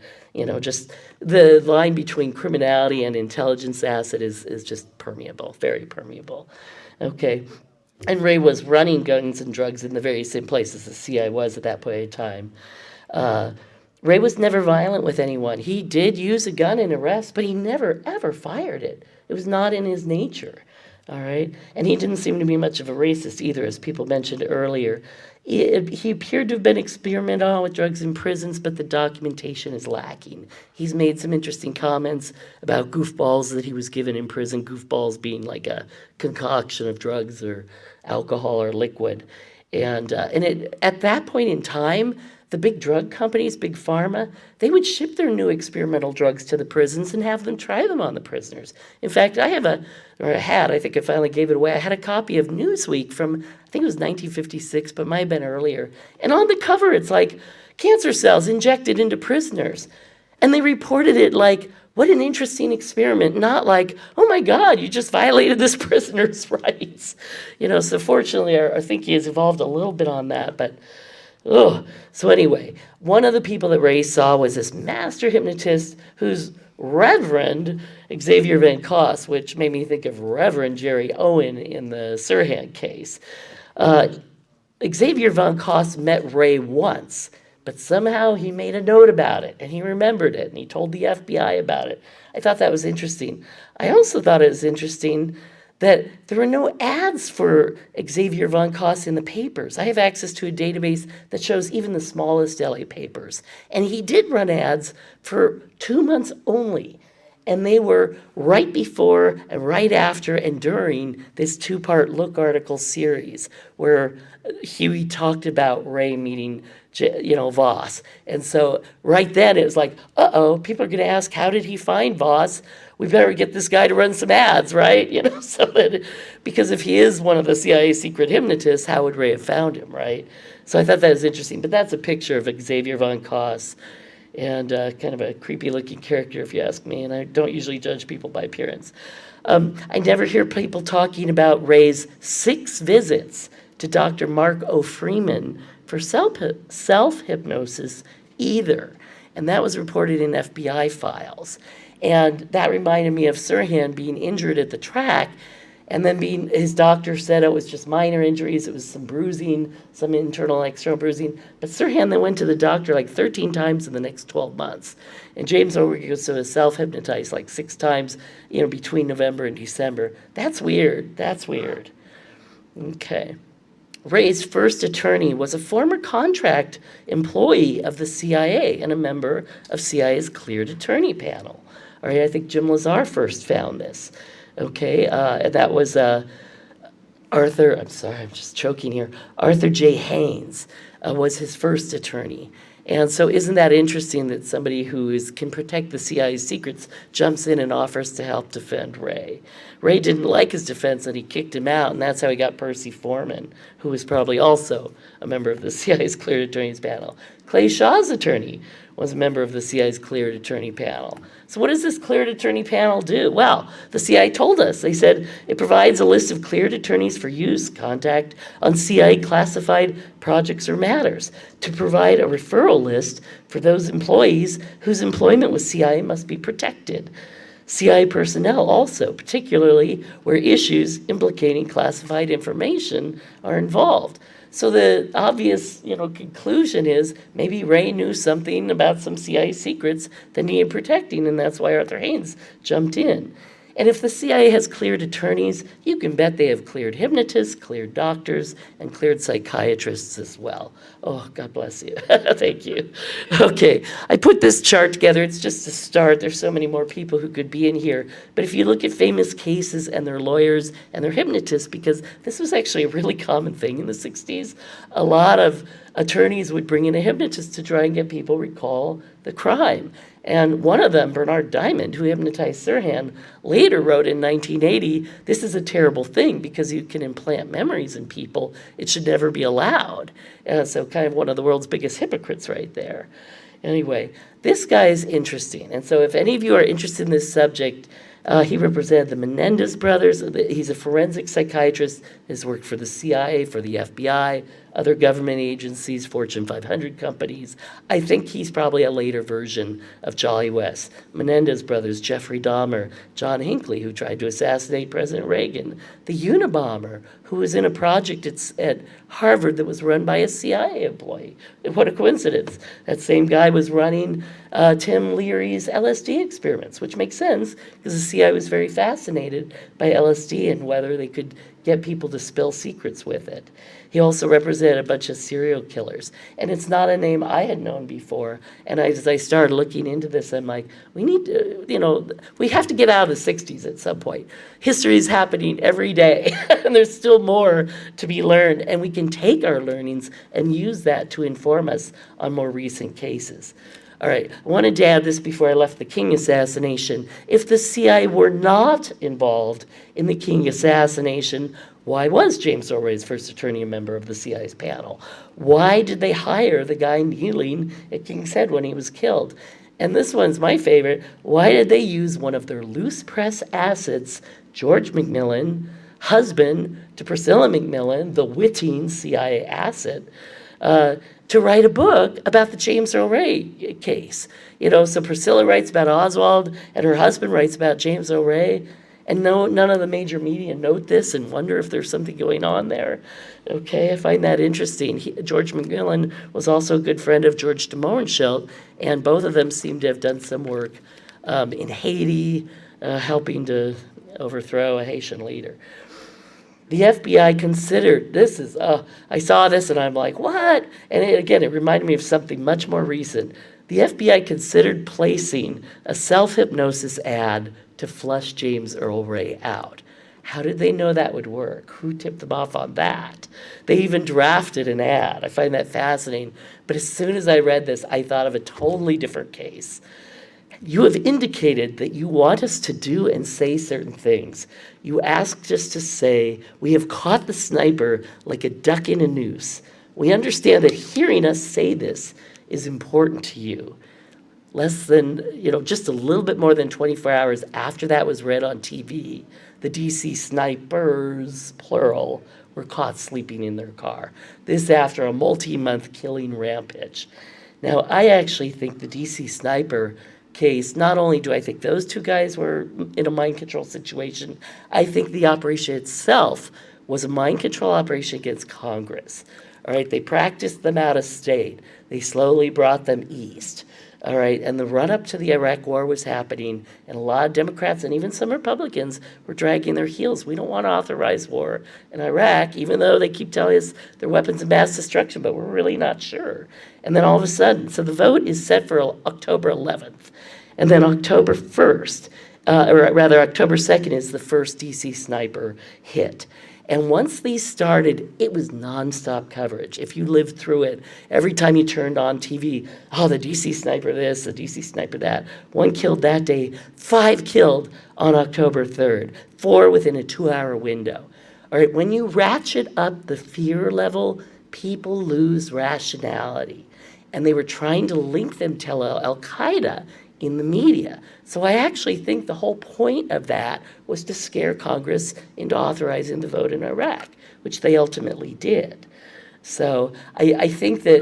Just the line between criminality and intelligence asset is just permeable, very permeable. Okay. And Ray was running guns and drugs in the very same places the CIA was at that point in time. Ray was never violent with anyone. He did use a gun in arrest, but he never, ever fired it. It was not in his nature. All right. And he didn't seem to be much of a racist either, as people mentioned earlier. He appeared to have been experimenting on with drugs in prisons, but the documentation is lacking. He's made some interesting comments about goofballs that he was given in prison, goofballs being like a concoction of drugs or alcohol or liquid. And at that point in time, the big drug companies, big pharma, they would ship their new experimental drugs to the prisons and have them try them on the prisoners. In fact, I think I finally gave it away. I had a copy of Newsweek from, I think it was 1956, but might have been earlier. And on the cover, it's like, cancer cells injected into prisoners. And they reported it like, what an interesting experiment, not like, oh my God, you just violated this prisoner's rights. So fortunately, our thinking has evolved a little bit on that, but so anyway, one of the people that Ray saw was this master hypnotist who's Reverend Xavier Van Coss, which made me think of Reverend Jerry Owen in the Sirhan case. Xavier Van Coss met Ray once, but somehow he made a note about it, and he remembered it, and he told the FBI about it. I thought that was interesting. I also thought it was interesting that there were no ads for Xavier Van Coss in the papers. I have access to a database that shows even the smallest LA papers. And he did run ads for 2 months only. And they were right before and right after and during this 2-part Look article series where Huey talked about Ray meeting Voss. And so right then it was like, people are going to ask, how did he find Voss? We better get this guy to run some ads, right? Because if he is one of the CIA secret hypnotists, how would Ray have found him, right? So I thought that was interesting. But that's a picture of Xavier Van Coss, and kind of a creepy-looking character, if you ask me. And I don't usually judge people by appearance. I never hear people talking about Ray's 6 visits to Dr. Mark O. Freeman for self-hypnosis either. And that was reported in FBI files. And that reminded me of Sirhan being injured at the track, and then his doctor said it was just minor injuries, it was some bruising, some internal and external bruising. But Sirhan then went to the doctor like 13 times in the next 12 months. And James Obergis was self-hypnotized like 6 times, between November and December. That's weird. Okay. Ray's first attorney was a former contract employee of the CIA and a member of CIA's cleared attorney panel. All right, I think Jim Lazar first found this. Okay, that was Arthur J. Haynes was his first attorney. And so isn't that interesting that somebody who can protect the CIA's secrets jumps in and offers to help defend Ray? Ray didn't like his defense and he kicked him out, and that's how he got Percy Foreman, who was probably also a member of the CIA's cleared attorneys panel. Clay Shaw's attorney was a member of the CIA's cleared attorney panel. So what does this cleared attorney panel do? Well, the CIA told us. They said it provides a list of cleared attorneys for use, contact on CIA classified projects or matters, to provide a referral list for those employees whose employment with CIA must be protected. CIA personnel also, particularly where issues implicating classified information are involved. So the obvious, conclusion is maybe Ray knew something about some CIA secrets that needed protecting, and that's why Arthur Haynes jumped in. And if the CIA has cleared attorneys, you can bet they have cleared hypnotists, cleared doctors, and cleared psychiatrists as well. Oh, God bless you. Thank you. Okay, I put this chart together. It's just a start. There's so many more people who could be in here. But if you look at famous cases and their lawyers and their hypnotists, because this was actually a really common thing in the 60s, a lot of attorneys would bring in a hypnotist to try and get people recall the crime. And one of them, Bernard Diamond, who hypnotized Sirhan, later wrote in 1980, this is a terrible thing because you can implant memories in people. It should never be allowed. So kind of one of the world's biggest hypocrites right there. Anyway, this guy is interesting. And so if any of you are interested in this subject, he represented the Menendez brothers. He's a forensic psychiatrist, has worked for the CIA, for the FBI, other government agencies, Fortune 500 companies. I think he's probably a later version of Jolly West. Menendez brothers, Jeffrey Dahmer, John Hinckley, who tried to assassinate President Reagan, the Unabomber, who was in a project at Harvard that was run by a CIA employee. What a coincidence. That same guy was running Tim Leary's LSD experiments, which makes sense because the CIA was very fascinated by LSD and whether they could get people to spill secrets with it. He also represented a bunch of serial killers. And it's not a name I had known before. And as I started looking into this, I'm like, we need to, we have to get out of the 60s at some point. History is happening every day, and there's still more to be learned. And we can take our learnings and use that to inform us on more recent cases. All right, I wanted to add this before I left the King assassination. If the CIA were not involved in the King assassination, why was James Earl Ray's first attorney a member of the CIA's panel? Why did they hire the guy kneeling at King's Head when he was killed? And this one's my favorite. Why did they use one of their loose press assets, George McMillan, husband to Priscilla McMillan, the witting CIA asset, to write a book about the James Earl Ray case? So Priscilla writes about Oswald, and her husband writes about James Earl Ray, and none of the major media note this and wonder if there's something going on there. Okay, I find that interesting. George McMillan was also a good friend of George de Mohrenschildt, and both of them seem to have done some work in Haiti, helping to overthrow a Haitian leader. The FBI considered, I saw this and I'm like, what? And it reminded me of something much more recent. The FBI considered placing a self-hypnosis ad to flush James Earl Ray out. How did they know that would work? Who tipped them off on that? They even drafted an ad. I find that fascinating. But as soon as I read this, I thought of a totally different case. You have indicated that you want us to do and say certain things. You asked us to say, we have caught the sniper like a duck in a noose. We understand that hearing us say this is important to you. Less than, just a little bit more than 24 hours after that was read on TV, the DC snipers, plural, were caught sleeping in their car. This after a multi-month killing rampage. Now, I actually think the DC sniper case, not only do I think those two guys were in a mind control situation, I think the operation itself was a mind control operation against Congress. All right, they practiced them out of state. They slowly brought them east. All right, and the run-up to the Iraq War was happening, and a lot of Democrats and even some Republicans were dragging their heels. We don't want to authorize war in Iraq, even though they keep telling us they're weapons of mass destruction, but we're really not sure. And then all of a sudden, so the vote is set for October 11th, and then October 1st, or rather October 2nd is the first DC sniper hit. And once these started, it was nonstop coverage. If you lived through it, every time you turned on TV, the DC sniper this, the DC sniper that. 1 killed that day, 5 killed on October 3rd, 4 within a 2-hour window. All right, when you ratchet up the fear level, people lose rationality. And they were trying to link them to Al-Qaeda in the media. So I actually think the whole point of that was to scare Congress into authorizing the vote in Iraq, which they ultimately did. So I think that,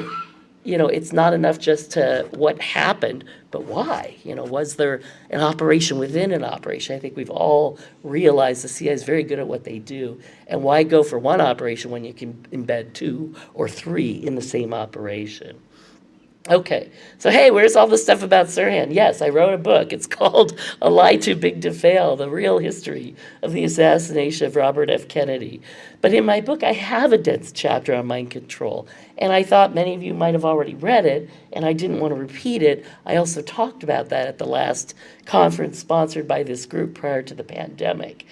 it's not enough just to what happened, but why? Was there an operation within an operation? I think we've all realized the CIA is very good at what they do. And why go for one operation when you can embed 2 or 3 in the same operation? Okay, so hey, where's all the stuff about Sirhan? Yes, I wrote a book. It's called A Lie Too Big to Fail, The Real History of the Assassination of Robert F. Kennedy. But in my book, I have a dense chapter on mind control, and I thought many of you might have already read it, and I didn't want to repeat it. I also talked about that at the last conference sponsored by this group prior to the pandemic,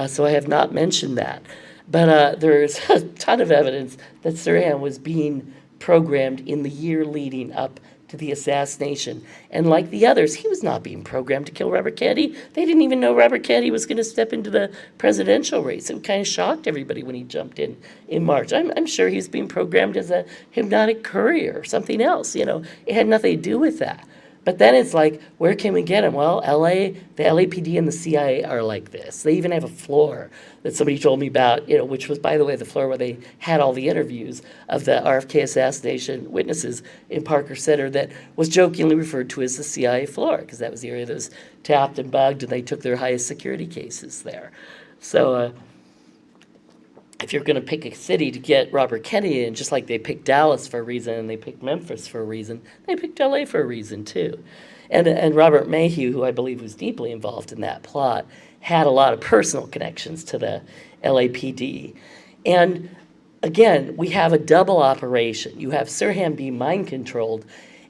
so I have not mentioned that. But there's a ton of evidence that Sirhan was being programmed in the year leading up to the assassination. And like the others, he was not being programmed to kill Robert Kennedy. They didn't even know Robert Kennedy was going to step into the presidential race. It kind of shocked everybody when he jumped in March. I'm sure he was being programmed as a hypnotic courier or something else. It had nothing to do with that. But then it's like, where can we get him? Well, the LAPD and the CIA are like this. They even have a floor that somebody told me about, which was, by the way, the floor where they had all the interviews of the RFK assassination witnesses in Parker Center that was jokingly referred to as the CIA floor, because that was the area that was tapped and bugged, and they took their highest security cases there. So if you're going to pick a city to get Robert Kennedy in, just like they picked Dallas for a reason and they picked Memphis for a reason, they picked LA for a reason too. And Robert Mayhew, who I believe was deeply involved in that plot, had a lot of personal connections to the LAPD. And again, we have a double operation. You have Sirhan being mind controlled,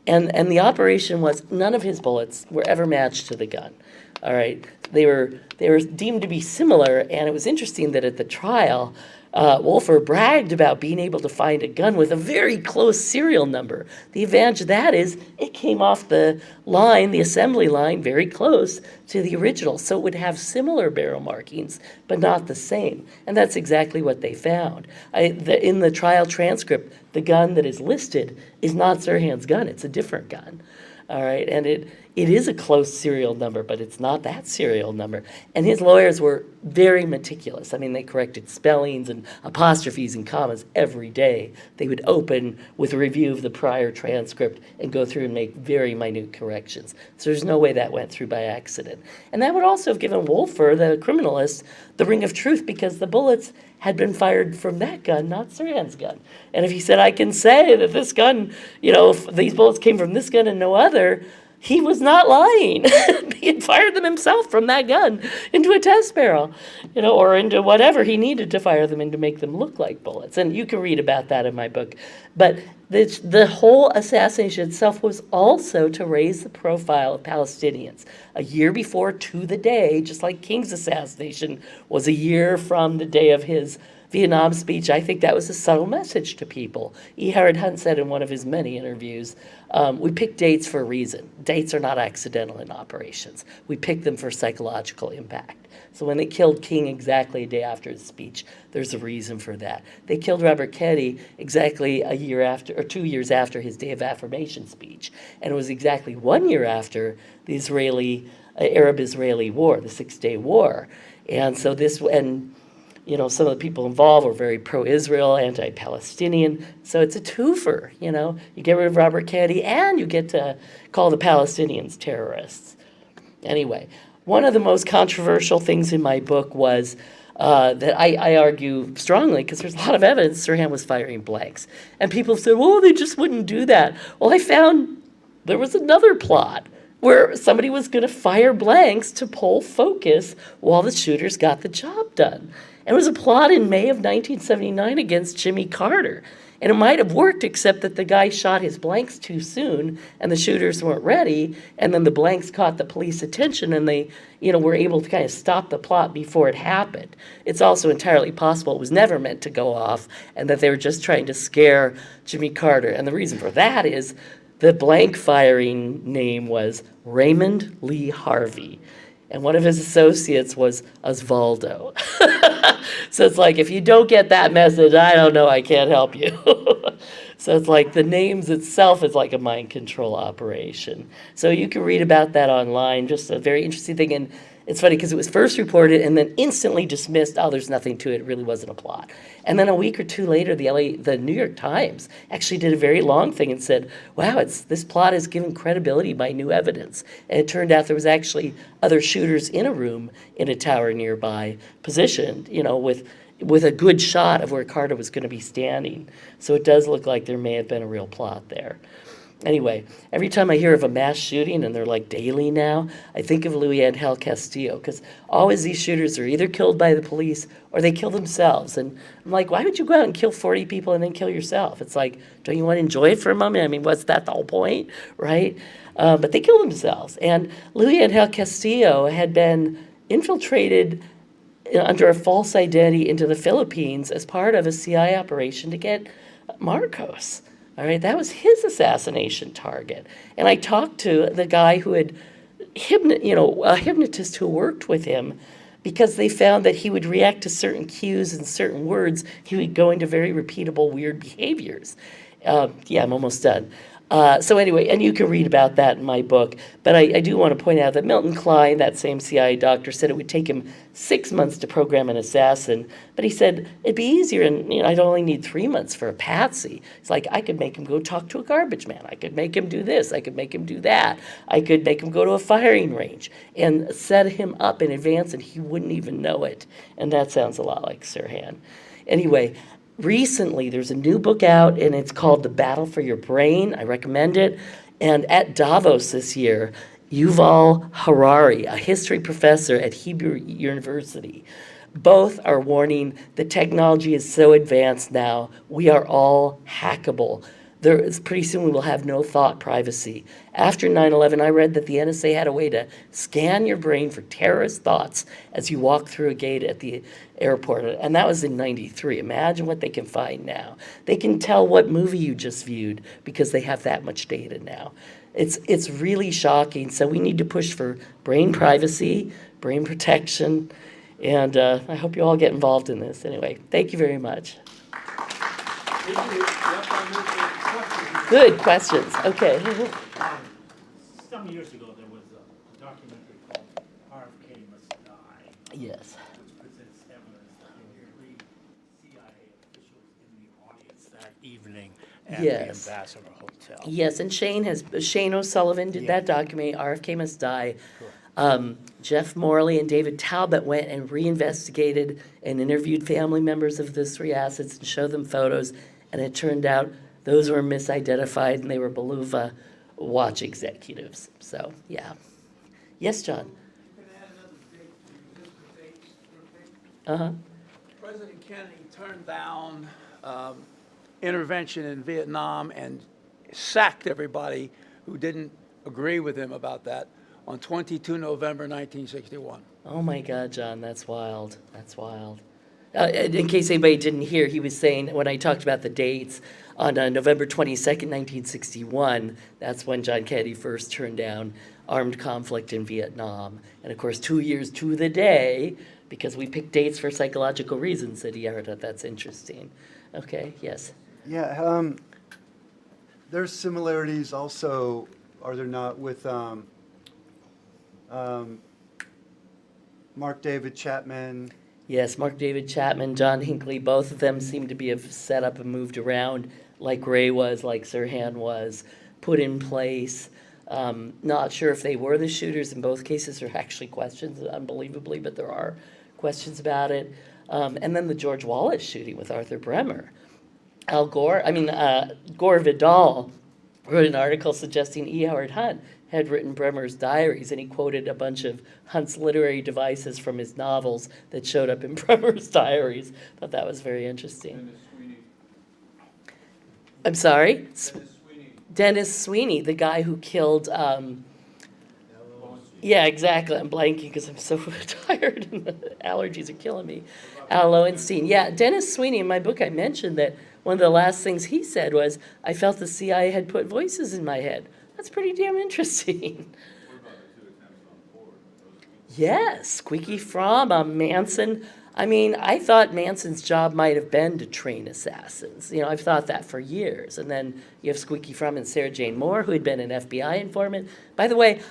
and the operation was none of his bullets were ever matched to the gun. All right, they were deemed to be similar, and it was interesting that at the trial, Wolfer bragged about being able to find a gun with a very close serial number. The advantage of that is it came off the line, the assembly line, very close to the original. So it would have similar barrel markings, but not the same. And that's exactly what they found. In the trial transcript, the gun that is listed is not Sirhan's gun. It's a different gun. All right, and it is a close serial number, but it's not that serial number. And his lawyers were very meticulous. I mean, they corrected spellings and apostrophes and commas every day. They would open with a review of the prior transcript and go through and make very minute corrections. So there's no way that went through by accident. And that would also have given Wolfer, the criminalist, the ring of truth, because the bullets had been fired from that gun, not Sirhan's gun. And if he said, I can say that this gun, if these bullets came from this gun and no other, he was not lying. He had fired them himself from that gun into a test barrel, or into whatever he needed to fire them in to make them look like bullets. And you can read about that in my book. But the whole assassination itself was also to raise the profile of Palestinians. A year before, to the day, just like King's assassination was a year from the day of his Vietnam speech, I think that was a subtle message to people. E. Howard Hunt said in one of his many interviews, we pick dates for a reason. Dates are not accidental in operations. We pick them for psychological impact. So when they killed King exactly a day after his speech, there's a reason for that. They killed Robert Kennedy exactly a year after, or 2 years after his Day of Affirmation speech. And it was exactly 1 year after the Arab-Israeli War, the 6-Day War. And so some of the people involved were very pro-Israel, anti-Palestinian. So it's a twofer, You get rid of Robert Kennedy and you get to call the Palestinians terrorists. Anyway, one of the most controversial things in my book was that I argue strongly, because there's a lot of evidence Sirhan was firing blanks. And people said, well, they just wouldn't do that. Well, I found there was another plot where somebody was going to fire blanks to pull focus while the shooters got the job done. And it was a plot in May of 1979 against Jimmy Carter. And it might have worked, except that the guy shot his blanks too soon and the shooters weren't ready. And then the blanks caught the police attention and they, were able to kind of stop the plot before it happened. It's also entirely possible it was never meant to go off and that they were just trying to scare Jimmy Carter. And the reason for that is the blank firing name was Raymond Lee Harvey. And one of his associates was Osvaldo. So it's like, if you don't get that message, I don't know, I can't help you. So it's like the names itself is like a mind control operation. So you can read about that online, just a very interesting thing. And it's funny because it was first reported and then instantly dismissed. Oh, there's nothing to it. It really wasn't a plot. And then a week or two later, the New York Times actually did a very long thing and said, wow, this plot is given credibility by new evidence. And it turned out there was actually other shooters in a room in a tower nearby, positioned, with a good shot of where Carter was going to be standing. So it does look like there may have been a real plot there. Anyway, every time I hear of a mass shooting, and they're like daily now, I think of RFK Castillo, because always these shooters are either killed by the police or they kill themselves. And I'm like, why would you go out and kill 40 people and then kill yourself? It's like, don't you want to enjoy it for a moment? I mean, what's that the whole point, right? But they kill themselves. And RFK Castillo had been infiltrated under a false identity into the Philippines as part of a CIA operation to get Marcos. All right, that was his assassination target. And I talked to the guy who had, a hypnotist who worked with him, because they found that he would react to certain cues and certain words. He would go into very repeatable, weird behaviors. Yeah, I'm almost done. So anyway, and you can read about that in my book, but I do want to point out that Milton Klein, that same CIA doctor, said it would take him 6 months to program an assassin, but he said it'd be easier, and I'd only need 3 months for a patsy. It's like, I could make him go talk to a garbage man. I could make him do this. I could make him do that. I could make him go to a firing range and set him up in advance, and he wouldn't even know it. And that sounds a lot like Sirhan. Anyway, recently, there's a new book out, and it's called The Battle for Your Brain. I recommend it. And at Davos this year, Yuval Harari, a history professor at Hebrew University. Both are warning the technology is so advanced now, we are all hackable. Pretty soon we will have no thought privacy. After 9/11, I read that the NSA had a way to scan your brain for terrorist thoughts as you walk through a gate at the airport. And that was in 93. Imagine what they can find now. They can tell what movie you just viewed because they have that much data now. It's really shocking. So we need to push for brain privacy, brain protection, and I hope you all get involved in this. Anyway, thank you very much. Good questions. Okay. Some years ago, there was a documentary called RFK Must Die, Yes. which presents evidence that there were 3 CIA officials in the audience that evening at the Yes. Ambassador Hotel. Yes, and Shane O'Sullivan did that documentary, RFK Must Die. Jeff Morley and David Talbot went and reinvestigated and interviewed family members of the 3 assets and showed them photos, and it turned out those were misidentified and they were Beluva watch executives. So, yeah. Yes, John? You can add another date to your list of dates real quick. Uh-huh. President Kennedy turned down intervention in Vietnam and sacked everybody who didn't agree with him about that on 22 November 1961. Oh my God, John, that's wild. That's wild. In case anybody didn't hear, he was saying, when I talked about the dates, on November 22nd, 1961, that's when John Kennedy first turned down armed conflict in Vietnam. And of course, 2 years to the day, because we picked dates for psychological reasons, said he thought that's interesting. Okay, yes. Yeah, there's similarities also, are there not, with Mark David Chapman? Yes, Mark David Chapman, John Hinckley, both of them seem to be have set up and moved around like Ray was, like Sirhan was, put in place. Not sure if they were the shooters. In both cases, there are actually questions, unbelievably, but there are questions about it. And then the George Wallace shooting with Arthur Bremer. Gore Vidal wrote an article suggesting E. Howard Hunt had written Bremer's diaries, and he quoted a bunch of Hunt's literary devices from his novels that showed up in Bremer's diaries. Thought that was very interesting. I'm sorry? Dennis Sweeney, the guy who killed, yeah, exactly. I'm blanking because I'm so tired and the allergies are killing me. Al Lowenstein. Yeah, Dennis Sweeney, in my book, I mentioned that one of the last things he said was, I felt the CIA had put voices in my head. That's pretty damn interesting. Yes, Squeaky Fromm, Manson. I mean, I thought Manson's job might have been to train assassins. You know, I've thought that for years. And then you have Squeaky Fromm and Sarah Jane Moore, who had been an FBI informant. By the way,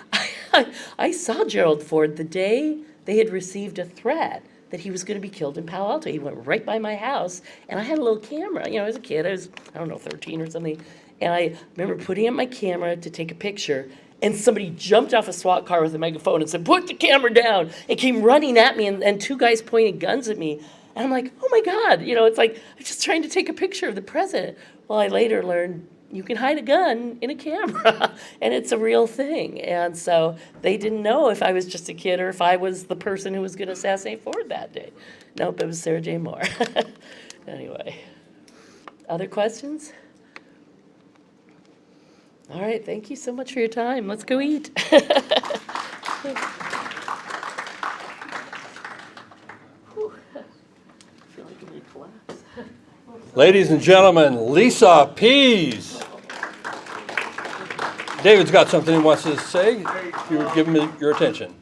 I saw Gerald Ford the day they had received a threat that he was going to be killed in Palo Alto. He went right by my house, and I had a little camera. You know, as a kid, I was, 13 or something. And I remember putting up my camera to take a picture, and somebody jumped off a SWAT car with a megaphone and said, "Put the camera down," and came running at me, and 2 guys pointed guns at me. And I'm like, oh my God, you know, it's like, I'm just trying to take a picture of the president. Well, I later learned you can hide a gun in a camera, and it's a real thing. And so they didn't know if I was just a kid or if I was the person who was going to assassinate Ford that day. Nope, it was Sarah Jane Moore. Anyway, other questions? All right, thank you so much for your time. Let's go eat. Ladies and gentlemen, Lisa Pease. David's got something he wants to say. If you would give him your attention.